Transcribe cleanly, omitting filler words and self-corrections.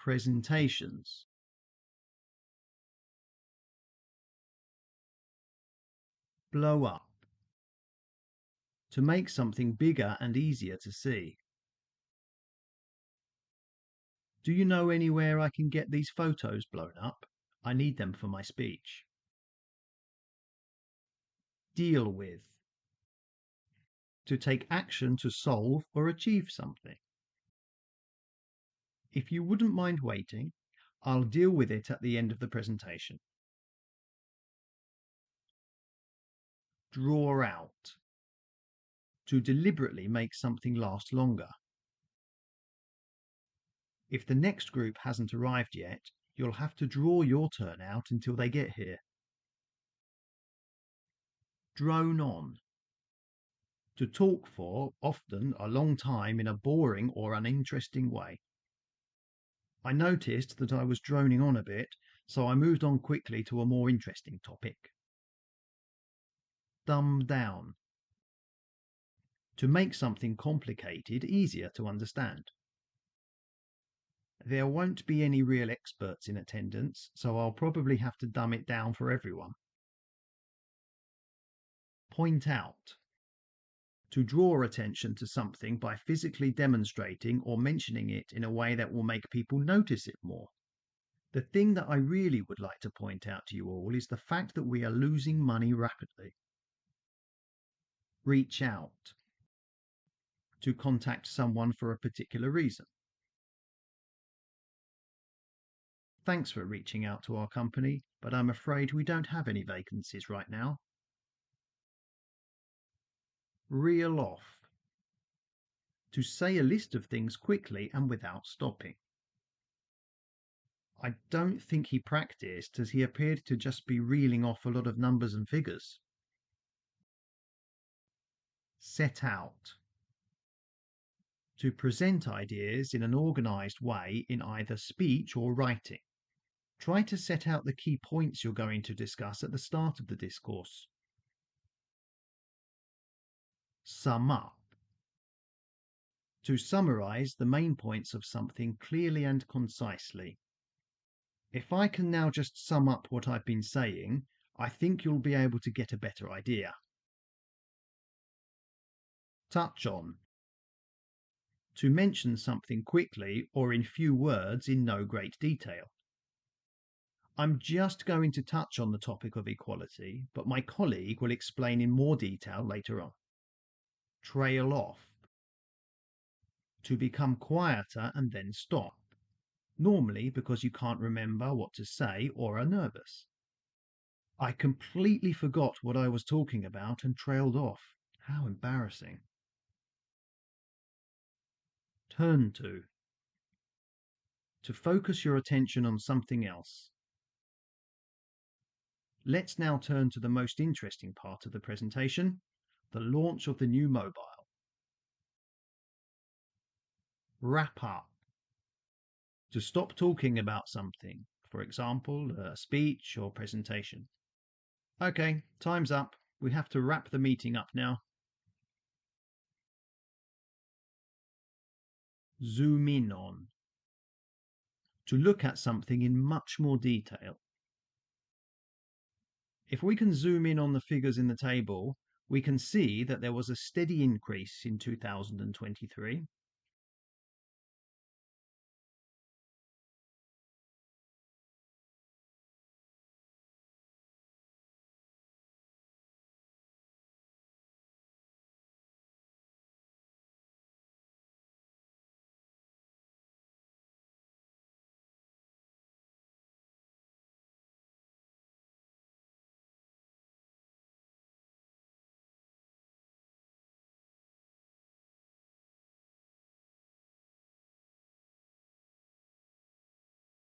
presentations. Blow up. To make something bigger and easier to see. Do you know anywhere I can get these photos blown up? I need them for my speech. Deal with. To take action to solve or achieve something. If you wouldn't mind waiting, I'll deal with it at the end of the presentation. Draw out. To deliberately make something last longer. If the next group hasn't arrived yet, you'll have to draw your turn out until they get here. Drone on. To talk for, often, a long time in a boring or uninteresting way. I noticed that I was droning on a bit, so I moved on quickly to a more interesting topic. Dumb down. To make something complicated easier to understand. There won't be any real experts in attendance, so I'll probably have to dumb it down for everyone. Point out. To draw attention to something by physically demonstrating or mentioning it in a way that will make people notice it more. The thing that I really would like to point out to you all is the fact that we are losing money rapidly. Reach out. To contact someone for a particular reason. Thanks for reaching out to our company, but I'm afraid we don't have any vacancies right now. Reel off. To say a list of things quickly and without stopping. I don't think he practiced, as he appeared to just be reeling off a lot of numbers and figures. Set out. To present ideas in an organized way in either speech or writing. Try to set out the key points you're going to discuss at the start of the discourse. Sum up. To summarize the main points of something clearly and concisely. If I can now just sum up what I've been saying, I think you'll be able to get a better idea. Touch on. To mention something quickly or in few words in no great detail. I'm just going to touch on the topic of equality, but my colleague will explain in more detail later on. Trail off. To become quieter and then stop. Normally because you can't remember what to say or are nervous. I completely forgot what I was talking about and trailed off. How embarrassing. Turn to. To focus your attention on something else. Let's now turn to the most interesting part of the presentation, the launch of the new mobile. Wrap up. To stop talking about something, for example, a speech or presentation. Okay, time's up. We have to wrap the meeting up now. Zoom in on. To look at something in much more detail. If we can zoom in on the figures in the table, we can see that there was a steady increase in 2023.